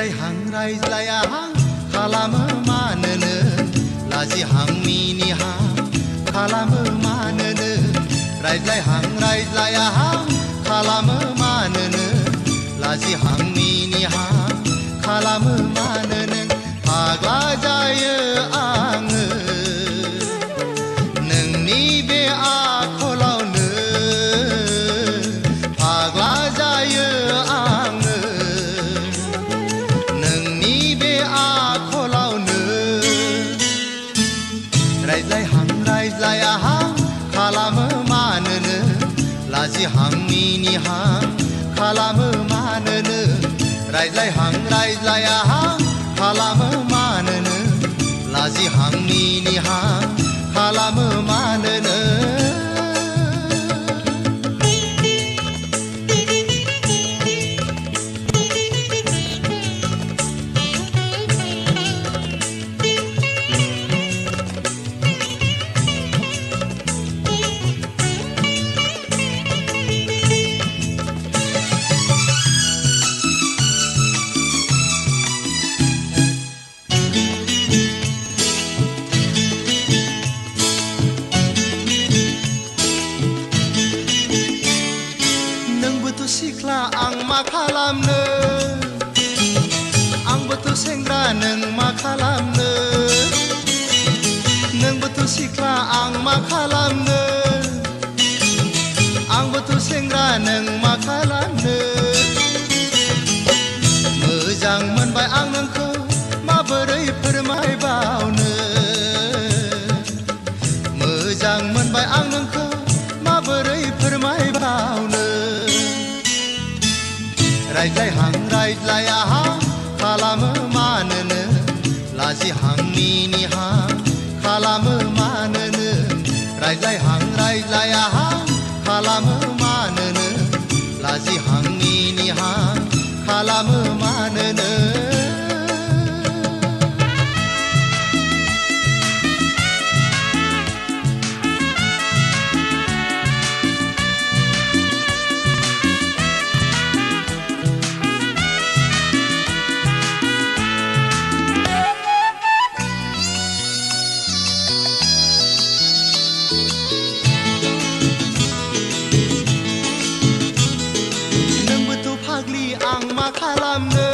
रायज्लायहां रायज्लायाहां खालामो मानोनो लाजिहां मिनिहां खालामो मानोनो रायज्लायहां रायज्लायाहां खालामो मानोनो लाजिहां मिनिहां खालामो मानोनो फाग्ला जायो आङो नोंनि बे आखलावनो फाग्ला जायो आङो नोंनि बे आखलावनो रायज्लायहां रायज्लायाहां खालामो मानोनो लाजिहां मिनिहां खालामो मानोनो रायज्लायहां रायज्लायाहां खालामो मानोनो लाजिहां मिनिहां खालामो मानोनो सिख्ला आं मा खालामनो आंबोथ' सेंग्रा नों मा खालामनो नोंबोथ' सिख्ला आं मा खालामनो आंबोथ' सेंग्रा नों मा खालामनो मोजां मोनबाय आं नोंखौ माबोरै फोरमायबावनो मोजां मोनबाय आं नोंखौ माबोरै फोरमायबावनो रायज्लायहां रायज्लायाहां खालामो मानोनो लाजिहां मिनिहां खालामो मानोनो रायज्लायहां रायज्लायाहां खालामो मानोनो लाजिहां मिनिहां खालामो मानोनो आं मा खालामनो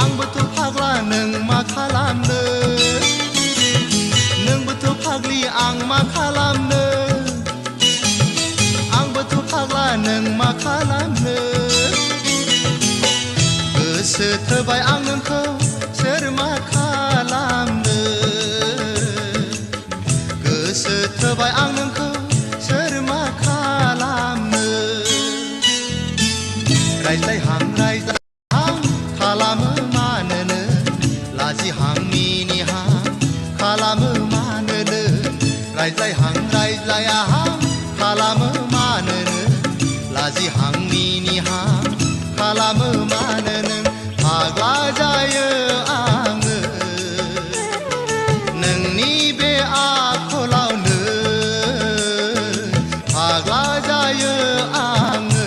आंबोथ' फाग्ला नों मा खालामनो नोंबोथ' फाग्लि आं मा खालामनो आंबोथ' फाग्ला नों मा खालामनो गोसो थोबाय आं नोंखौ सोर मा खालामनो गोसो थोबाय आं नोंखौ सोर मा खालामनो रायज्लायहां रायज्लायहां खालामो मानोनो लाजिहां मिनिहां खालामो मानोनो रायज्लायहां रायज्लायाहां खालामो मानोनो लाजिहां मिनिहां खालामो मानोनो फाग्ला जायो आङो नोंनि बे आखलावनो फाग्ला जायो आङो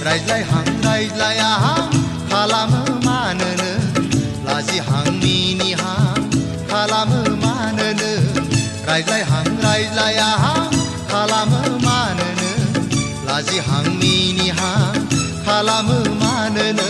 रायज्लायहां रायज्लायाहां खालामो मानोनो लाजिहां मिनिहां खालामो मानोनो रायज्लायहां रायज्लायाहां खालामो मानोनो लाजिहां मिनिहां खालामो मानोनो